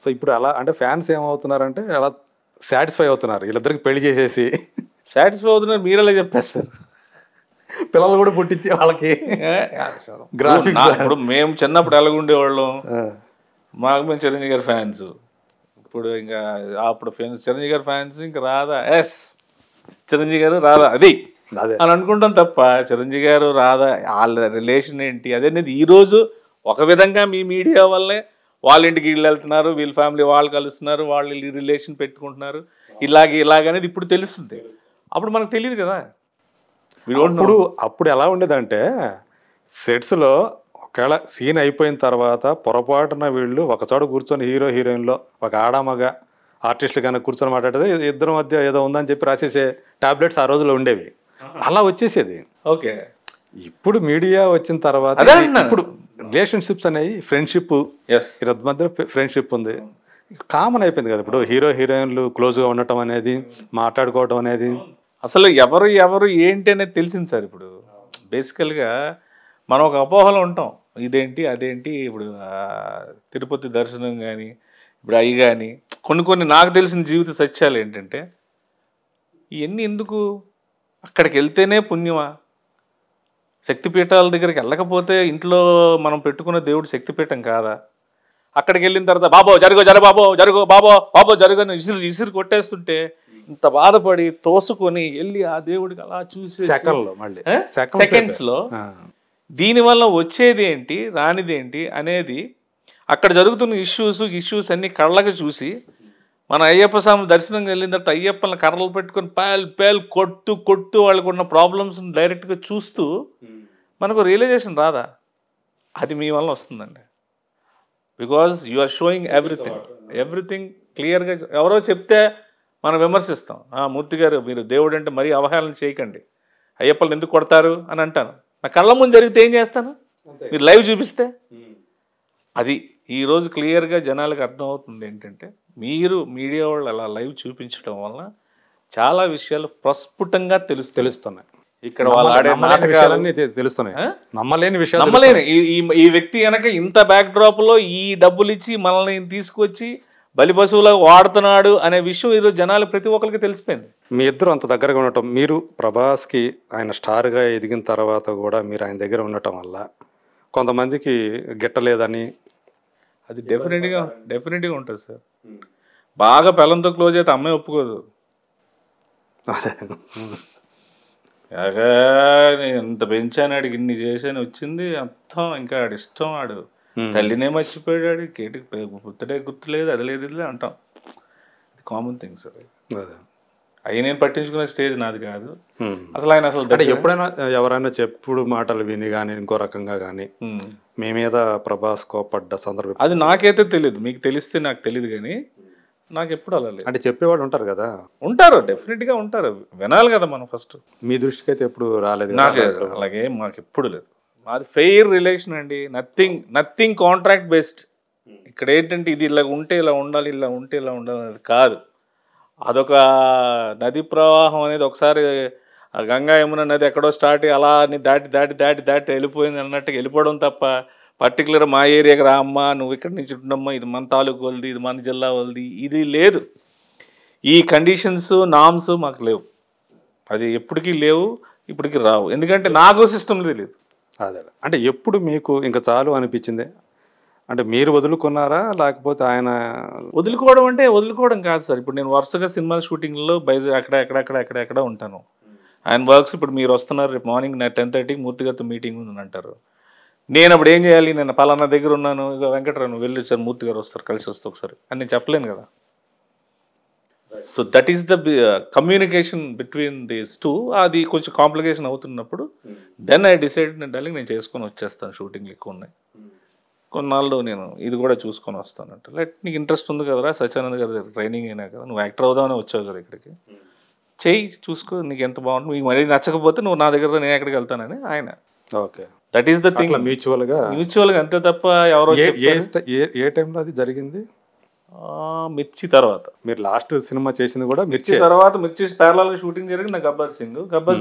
So ఇప్పుడు అలా అంటే ఫ్యాన్స్ ఏమవుతున్నారంటే అలా సాటిస్ఫై అవుతున్నారు వీళ్ళిద్దరికి పెళ్లి చేసేసి సాటిస్ఫై అవుతున్నారు, మీరు అలా చెప్పేస్తారు. పిల్లలు కూడా పుట్టించి వాళ్ళకి గ్రాఫిక్స్. ఇప్పుడు మేము చిన్నప్పుడు ఎలాగుండేవాళ్ళం, మాకు మేము చిరంజీవి గారి ఫ్యాన్స్. ఇప్పుడు ఇంకా అప్పుడు చిరంజీవి గారి ఫ్యాన్స్ ఇంకా రాదా, ఎస్ చిరంజీవి గారు రాదా అది అని అనుకుంటాం తప్ప, చిరంజీవి గారు రాదా వాళ్ళ రిలేషన్ ఏంటి అదేనేది ఈరోజు ఒక విధంగా మీ మీడియా వల్లే వాళ్ళ ఇంటికి వీళ్ళు వెళ్తున్నారు, వీళ్ళ ఫ్యామిలీ వాళ్ళు కలుస్తున్నారు, వాళ్ళు రిలేషన్ పెట్టుకుంటున్నారు, ఇలాగనేది ఇప్పుడు తెలుస్తుంది. అప్పుడు మనకు తెలియదు కదా. అప్పుడు ఎలా ఉండేదంటే సెట్స్లో ఒకవేళ సీన్ అయిపోయిన తర్వాత పొరపాటున వీళ్ళు ఒకచోట కూర్చొని హీరో హీరోయిన్లో ఒక ఆడామగ ఆర్టిస్టులు కనుక కూర్చొని మాట్లాడేది ఇద్దరి మధ్య ఏదో ఉందని చెప్పి రాసేసే టాబ్లెట్స్ ఆ రోజుల్లో ఉండేవి, అలా వచ్చేసేది. ఓకే. ఇప్పుడు మీడియా వచ్చిన తర్వాత ఇప్పుడు రిలేషన్షిప్స్ అనేవి ఫ్రెండ్షిప్, ఇద్దరి మధ్య ఫ్రెండ్షిప్ ఉంది, కామన్ అయిపోయింది కదా. ఇప్పుడు హీరో హీరోయిన్లు క్లోజ్గా ఉండటం అనేది, మాట్లాడుకోవటం అనేది, అసలు ఎవరు ఏంటి అనేది తెలిసింది సార్. ఇప్పుడు బేసికల్గా మనం ఒక అపోహలో ఉంటాం, ఇదేంటి అదేంటి. ఇప్పుడు తిరుపతి దర్శనం కానీ ఇప్పుడు అవి కానీ కొన్ని నాకు తెలిసిన జీవిత సత్యాలు ఏంటంటే, ఇవన్నీ ఎందుకు, అక్కడికి వెళ్తేనే పుణ్యమా, శక్తిపీఠాల దగ్గరికి వెళ్ళకపోతే ఇంట్లో మనం పెట్టుకున్న దేవుడు శక్తిపీఠం కాదా, అక్కడికి వెళ్ళిన తర్వాత బాబో బాబో జరుగని ఇసురు కొట్టేస్తుంటే ఇంత బాధపడి తోసుకొని వెళ్ళి ఆ దేవుడికి అలా చూసి సెకండ్స్లో దీనివల్ల వచ్చేది ఏంటి రానిది ఏంటి అనేది, అక్కడ జరుగుతున్న ఇష్యూస్ అన్ని కళ్ళకి చూసి, మన అయ్యప్ప స్వామి దర్శనం వెళ్ళిన తర్వాత అయ్యప్పని కర్రలు పెట్టుకొని పేలు కొట్టు వాళ్ళకు ఉన్న ప్రాబ్లమ్స్ డైరెక్ట్గా చూస్తూ మనకు రియలైజేషన్ రాదా, అది మీ వల్ల వస్తుందండి. Because you are showing everything క్లియర్గా. ఎవరో చెప్తే మనం విమర్శిస్తాం, మూర్తి గారు మీరు దేవుడు అంటే మరీ అవహేళన చేయకండి, అయ్యప్పని ఎందుకు కొడతారు అని అంటాను. నా కళ్ళ ముందు జరిగితే ఏం చేస్తాను, మీరు లైవ్ చూపిస్తే. అది ఈరోజు క్లియర్గా జనాలకు అర్థమవుతుంది ఏంటంటే, మీరు మీడియా వాళ్ళు అలా లైవ్ చూపించడం వల్ల చాలా విషయాలు ప్రస్ఫుటంగా తెలుస్తున్నాయి. ఇక్కడ వాళ్ళు ఆడే నాటకాలన్నీ తెలుస్తున్నాయి, నమ్మలేని ఈ వ్యక్తి కనుక ఇంత బ్యాక్ డ్రాప్లో ఈ డబ్బులు ఇచ్చి మనల్ని తీసుకొచ్చి బలి పశువులకు వాడుతున్నాడు అనే విషయం ఈరోజు జనాలు ప్రతి ఒక్కరికి తెలిసిపోయింది. మీ ఇద్దరు అంత దగ్గరగా ఉండటం, మీరు ప్రభాస్కి ఆయన స్టార్గా ఎదిగిన తర్వాత కూడా మీరు ఆయన దగ్గర ఉండటం వల్ల కొంతమందికి గిట్టలేదని, అది డెఫినెట్గా ఉంటుంది సార్. బాగా పిల్లలతో క్లోజ్ అయితే అమ్మాయి ఒప్పుకోదు. నేను ఇంత పెంచాను, ఆడికి ఇన్ని చేశాను వచ్చింది అర్థం, ఇంకా ఆడి ఇష్టం, ఆడు తల్లినే మర్చిపోయాడు, కేటికి పుత్తడే గుర్తులేదు, అది లేదు ఇది అంటాం. ఇది కామన్ థింగ్ సార్. అవి నేను పట్టించుకునే స్టేజ్ నాది కాదు అసలు. ఆయన అసలు ఎప్పుడైనా ఎవరైనా చెప్పుడు మాటలు విని కానీ ఇంకో రకంగా కానీ మీ మీద ప్రభాస్ కోపడ్డ సందర్భం? అది నాకైతే తెలియదు, మీకు తెలిస్తే నాకు తెలియదు, కానీ నాకు ఎప్పుడు అలా లేదు. అంటే చెప్పేవాడు ఉంటారు కదా? ఉంటారు, డెఫినెట్గా ఉంటారు, వినాలి కదా మనం ఫస్ట్. మీ దృష్టికి అయితే ఎప్పుడు రాలేదు? నాకు అలాగే మాకు ఎప్పుడు లేదు. మాది ఫెయిర్ రిలేషన్ అండి, నథింగ్ కాంట్రాక్ట్ బేస్డ్. ఇక్కడ ఏంటంటే ఇది ఇలా ఉంటే ఇలా ఉండాలి, ఇలా ఉంటే ఇలా ఉండాలి అనేది కాదు. అదొక నది ప్రవాహం అనేది ఒకసారి గంగా యమున నది ఎక్కడో స్టార్ట్ అయ్యి అలా దాటి వెళ్ళిపోయింది అన్నట్టుగా వెళ్ళిపోవడం తప్ప, పర్టికులర్ మా ఏరియాకి రా అమ్మా, నువ్వు ఇక్కడి నుంచి ఉండమ్మా, ఇది మన తాలూకు వాళ్ళది, ఇది మన జిల్లా వాళ్ళది, ఇది లేదు. ఈ కండిషన్స్ నామ్స్ మాకు లేవు, అది ఎప్పటికీ లేవు, ఇప్పటికీ రావు. ఎందుకంటే నాకు సిస్టమ్ తెలియదు. అదే అంటే ఎప్పుడు మీకు ఇంకా చాలు అనిపించింది అంటే మీరు వదులుకున్నారా, లేకపోతే ఆయన? వదులుకోవడం కాదు సార్. ఇప్పుడు నేను వరుసగా సినిమాల షూటింగ్లో అక్కడ ఉంటాను. ఆయన వర్క్స్ ఇప్పుడు మీరు వస్తున్నారు, రేపు మార్నింగ్ 10:30కి మూర్తి గారితో మీటింగ్ ఉందని అంటారు. నేను అప్పుడు ఏం చేయాలి, నేను పలానా దగ్గర ఉన్నాను, ఇక వెంకటరావు నువ్వు వెళ్ళి వచ్చారు, మూర్తి గారు వస్తారు, కలిసి వస్తే ఒకసారి అని నేను చెప్పలేను కదా. So that is the communication between these two. అది కొంచెం కాంప్లికేషన్ అవుతున్నప్పుడు దెన్ ఐ డిసైడ్ నేను చేసుకొని వచ్చేస్తాను, షూటింగ్లు ఎక్కువ ఉన్నాయి, కొన్నాళ్ళు నేను ఇది కూడా చూసుకొని వస్తానంట. నీకు ఇంట్రెస్ట్ ఉంది కదరా, సత్యానంద్ గారి ట్రైనింగ్ అయినా కదా, నువ్వు యాక్టర్ అవుదామని వచ్చావు కదా ఇక్కడికి, చెయ్యి చూసుకో, నీకు ఎంత బాగుంటుంది, మీకు మరీ నచ్చకపోతే నువ్వు నా దగ్గర నేను ఎక్కడికి వెళ్తానని ఆయన. Okay, that is the thing, మ్యూచువల్గా అంతే తప్ప ఎవరో. ఏ టైంలో అది జరిగింది? మిర్చి తర్వాత. మీరు లాస్ట్ సినిమా చేసింది కూడా మిర్చి తర్వాత. మిర్చి ప్యారలల్ గా షూటింగ్ జరిగింది నా గబ్బర్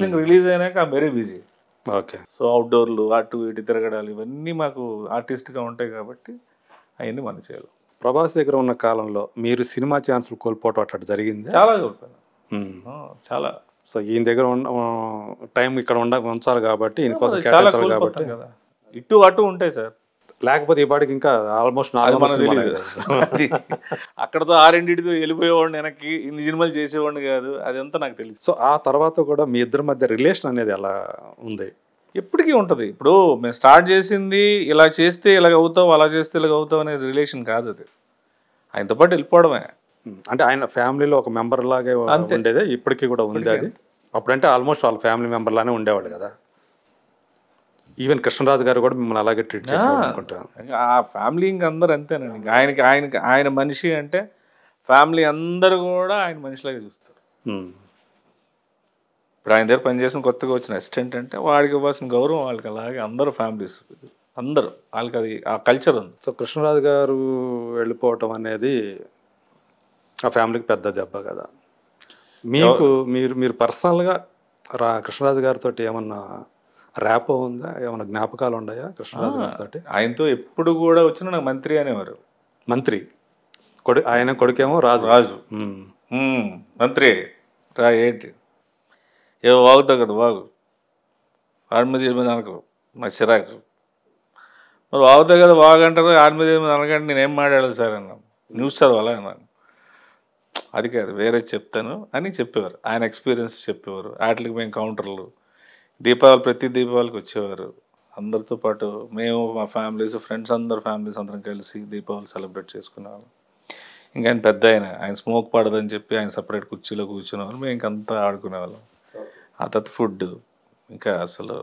సింగ్ రిలీజ్ అయినాక వెరీ బిజీ. ఓకే. సో అవుట్డోర్లు అటు ఇటు తిరగడాలు ఇవన్నీ మాకు ఆర్టిస్ట్గా ఉంటాయి కాబట్టి అవన్నీ మనం చేయాలి. ప్రభాస్ దగ్గర ఉన్న కాలంలో మీరు సినిమా ఛాన్సులు కోల్పోవటం అట్లా జరిగింది? చాలా కోల్పోయాను. చాలా. సో ఈయన దగ్గర ఉన్న టైం ఇక్కడ ఉంచాలి కాబట్టి ఈయన కోసం చాలా కేటాయించాలి కాబట్టి కోల్పోతాం కదా. ఇటు అటు ఉంటాయి సార్. లేకపోతే ఈ పాటికి ఇంకా ఆల్మోస్ట్ అది మనకు తెలియదు. అక్కడతో ఆరింటితో వెళ్ళిపోయేవాడిని, వెనక్కి ఇన్ని సినిమాలు చేసేవాడిని కాదు. అదంతా నాకు తెలుసు. సో ఆ తర్వాత కూడా మీ ఇద్దరి మధ్య రిలేషన్ అనేది ఎలా ఉంది? ఎప్పటికీ ఉంటుంది. ఇప్పుడు మేము స్టార్ట్ చేసింది ఇలా చేస్తే ఇలాగ అవుతావు, అలా చేస్తే ఇలాగ అవుతావు అనే రిలేషన్ కాదు అది. ఆయనతో పాటు వెళ్ళిపోవడమే. అంటే ఆయన ఫ్యామిలీలో ఒక మెంబర్ లాగే ఉండేదే ఇప్పటికీ కూడా ఉంది అది. అప్పుడంటే ఆల్మోస్ట్ వాళ్ళ ఫ్యామిలీ మెంబర్ లానే ఉండేవాళ్ళు కదా. ఈవెన్ కృష్ణరాజు గారు కూడా మిమ్మల్ని అలాగే ట్రీట్ చేశారు అనుకుంటాను. ఆ ఫ్యామిలీ ఇంక అందరు అంతేనండి. ఆయన మనిషి అంటే ఫ్యామిలీ అందరూ కూడా ఆయన మనిషిలాగా చూస్తారు. ఇప్పుడు ఆయన దగ్గర పనిచేసిన కొత్తగా వచ్చిన అసిస్టెంట్ అంటే వాడికి ఇవ్వాల్సిన గౌరవం వాళ్ళకి అలాగే అందరూ ఫ్యామిలీస్ అందరూ వాళ్ళకి అది ఆ కల్చర్ ఉంది. సో కృష్ణరాజు గారు వెళ్ళిపోవటం అనేది ఆ ఫ్యామిలీకి పెద్ద దెబ్బ కదా. మీకు మీరు పర్సనల్గా కృష్ణరాజు గారితో ఏమన్నా ర్యాపో ఉందా? ఏమన్నా జ్ఞాపకాలు ఉన్నాయా కృష్ణరాజు గారితో? ఆయనతో ఎప్పుడు కూడా వచ్చినా నాకు మంత్రి అనేవారు. మంత్రి ఆయన కొడుకేమో రాజు. మంత్రి రా ఏంటి ఏవో వాగుతావు కదా వాగు, ఆడి మీద 8 అనకు నాకు చిరాకు. మరి వాగుతావు కదా వాగంటారు, ఆడి మీద 8 అనకంటే నేనేం మాట్లాడాలి సార్ అన్నాను. న్యూస్ చదవాలా అన్నాను. అది కాదు వేరే చెప్తాను అని చెప్పేవారు. ఆయన ఎక్స్పీరియన్స్ చెప్పేవారు. వాటికి మేము కౌంటర్లు ప్రతి దీపావళికి వచ్చేవారు. అందరితో పాటు మేము మా ఫ్యామిలీస్ ఫ్రెండ్స్ ఫ్యామిలీస్ అందరం కలిసి దీపావళి సెలబ్రేట్ చేసుకునేవాళ్ళం. ఇంకా ఆయన పెద్ద ఆయన స్మోక్ పడదని చెప్పి ఆయన సపరేట్ కుర్చీలో కూర్చునేవాళ్ళు. మేము ఇంకంతా ఆడుకునేవాళ్ళం. ఆ తర్వాత ఫుడ్ ఇంకా అసలు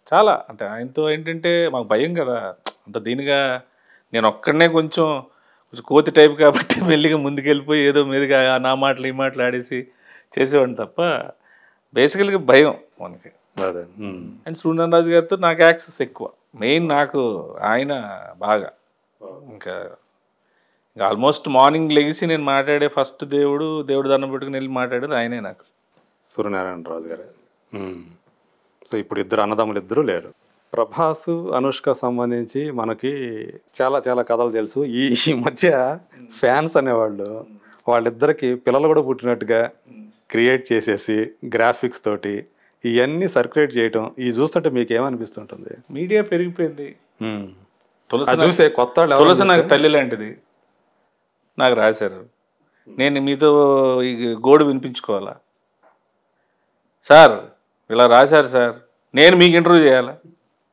చాలా అంటే ఆయనతో ఏంటంటే మాకు భయం కదా అంత దీనిగా. నేను ఒక్కడనే కొంచెం కోతి టైప్ కాబట్టి మెల్లిగా ముందుకెళ్ళిపోయి ఏదో మీదుగా నా మాటలు ఈ మాటలు ఆడేసి చేసేవాడిని తప్ప బేసికల్గా భయం మనకి. అండ్ సూర్యనారాయణ గారితో నాకు యాక్సెస్ ఎక్కువ. మెయిన్ నాకు ఆయన బాగా ఇంకా ఆల్మోస్ట్ మార్నింగ్ లెగిసి నేను మాట్లాడే ఫస్ట్ దేవుడు దండం పెట్టుకుని వెళ్ళి మాట్లాడేది ఆయనే నాకు. సూర్యనారాయణరాజు గారు. సో ఇప్పుడు ఇద్దరు అన్నదమ్ములు ఇద్దరు లేరు. ప్రభాస్ అనుష్క సంబంధించి మనకి చాలా చాలా కథలు తెలుసు. ఈ మధ్య ఫ్యాన్స్ అనేవాళ్ళు వాళ్ళిద్దరికి పిల్లలు కూడా పుట్టినట్టుగా క్రియేట్ చేసేసి గ్రాఫిక్స్ తోటి ఇవన్నీ సర్క్యులేట్ చేయటం ఇది చూస్తుంటే మీకు ఏమనిపిస్తుంటుంది? మీడియా పెరిగిపోయింది. చూసే కొత్త తులసి నాకు తల్లి లాంటిది. నాకు రాశారు, నేను మీతో ఈ గోడు వినిపించుకోవాలా సార్? ఇలా రాశారు సార్, నేను మీకు ఇంటర్వ్యూ చేయాలా?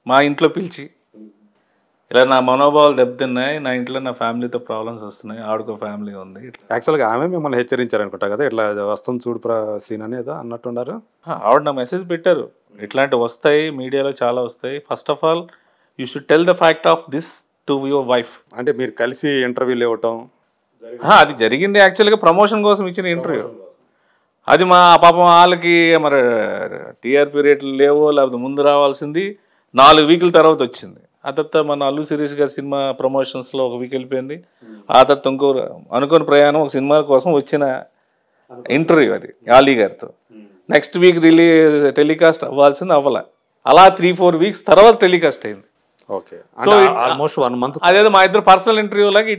మా ఇంట్లో పిలిచి ఇలా నా మనోభావాలు దెబ్బతిన్నాయి, నా ఇంట్లో నా ఫ్యామిలీతో ప్రాబ్లమ్స్ వస్తున్నాయి, ఆవిడకో ఫ్యామిలీ ఉంది. యాక్చువల్గా ఆమె మిమ్మల్ని హెచ్చరించారు అనుకుంటా కదా, ఇట్లా వస్తుంది చూడు సీన్ అనేది అన్నట్టున్నారు. ఆవిడ నా మెసేజ్ పెట్టారు, ఇట్లాంటివి వస్తాయి మీడియాలో చాలా వస్తాయి. First of all you should tell the fact of this to your wife. అంటే మీరు కలిసి ఇంటర్వ్యూలు ఇవ్వటం అది జరిగింది. యాక్చువల్గా ప్రమోషన్ కోసం ఇచ్చిన ఇంటర్వ్యూ అది. మా పాపం వాళ్ళకి మరి టీఆర్పీ రేట్లు లేవో లేకపోతే ముందు రావాల్సింది 4 వీకుల తర్వాత వచ్చింది. ఆ తర్వాత మన అల్లు శిరీష్ గారి సినిమా ప్రమోషన్స్లో 1 వీక్ వెళ్ళిపోయింది. ఆ తర్వాత ఇంకో అనుకోని ప్రయాణం ఒక సినిమా కోసం వచ్చిన ఇంటర్వ్యూ అది ఆలీ గారితో. నెక్స్ట్ వీక్ టెలికాస్ట్ అవ్వాల్సింది అవ్వాల. అలా 3-4 వీక్స్ తర్వాత టెలికాస్ట్ అయింది. ఓకే. సో ఆల్మోస్ట్ 1 మంత్ అదేదో మా ఇద్దరు పర్సనల్ ఇంటర్వ్యూ లాగా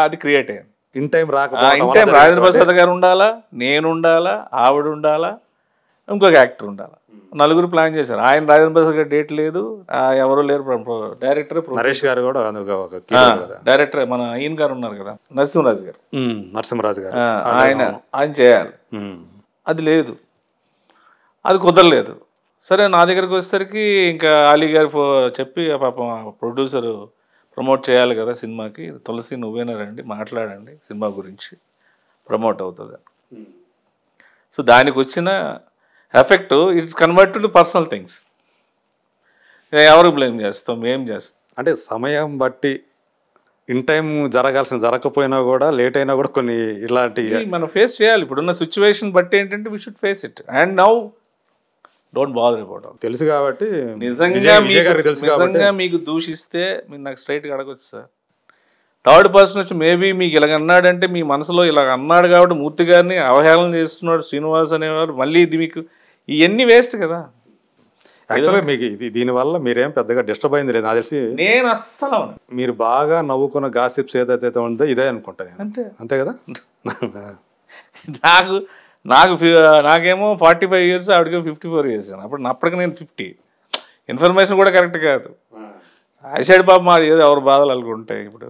అది క్రియేట్ అయింది. ఇన్ టైం రాజేంద్ర ప్రసాద్ గారు ఉండాలా, నేను ఉండాలా, ఆవిడ ఉండాలా, ఇంకొక యాక్టర్ ఉండాలా, 4 ప్లాన్ చేశారు. ఆయన రాజేంద్ర ప్రసాద్ గారు డేట్ లేదు, ఎవరు లేరు. డైరెక్టర్ నరేష్ గారు కూడా డైరెక్టర్ మన ఈయన గారు ఉన్నారు కదా నరసింహరాజు గారు, ఆయన చేయాలి. అది లేదు, అది కుదరలేదు. సరే నా దగ్గరకు వచ్చేసరికి ఇంకా అలీ గారు చెప్పి పాపం ప్రొడ్యూసరు ప్రమోట్ చేయాలి కదా సినిమాకి, తులసి నువ్వేనా రండి మాట్లాడండి సినిమా గురించి ప్రమోట్ అవుతుంది. సో దానికి వచ్చిన effect it's converted to personal things. ఎవరు బ్లేమ్ చేస్తాం, ఏం చేస్తాం అంటే సమయం బట్టి ఇన్ టైం జరగకపోయినా కూడా లేట్ అయినా కూడా కొన్ని ఇలాంటి మనం ఫేస్ చేయాలి. ఇప్పుడున్న సిచ్యువేషన్ బట్టి ఏంటంటే we should face it and now don't bother about it. తెలుసు కాబట్టి నిజంగా మీకు దూషిస్తే మీరు నాకు స్ట్రైట్గా అడగొచ్చు సార్. థర్డ్ పర్సన్ వచ్చి మేబీ మీకు ఇలాగ అన్నాడంటే మీ మనసులో ఇలాగ అన్నాడు కాబట్టి మూర్తి గారిని అవహేళన చేస్తున్నాడు శ్రీనివాస్ అనేవారు, మళ్ళీ ఇది మీకు ఇవన్నీ వేస్ట్ కదా. యాక్చువల్గా మీకు దీనివల్ల మీరేం పెద్దగా డిస్టర్బ్ అయింది లేదు నాకు తెలిసి. నేను అస్సలు అవును మీరు బాగా నవ్వుకున్న గాసిప్స్ ఏదైతే ఉందో ఇదే అనుకుంటా నేను. అంతే అంతే కదా. నాకు నాకు నాకేమో 45 years, ఆవిడకేమో 54 years. అప్పటికి నేను 50. ఇన్ఫర్మేషన్ కూడా కరెక్ట్ కాదు. ఐసైడ్ బాబు మాది ఏదో ఎవరు బాధలు అలాగుంటాయి. ఇప్పుడు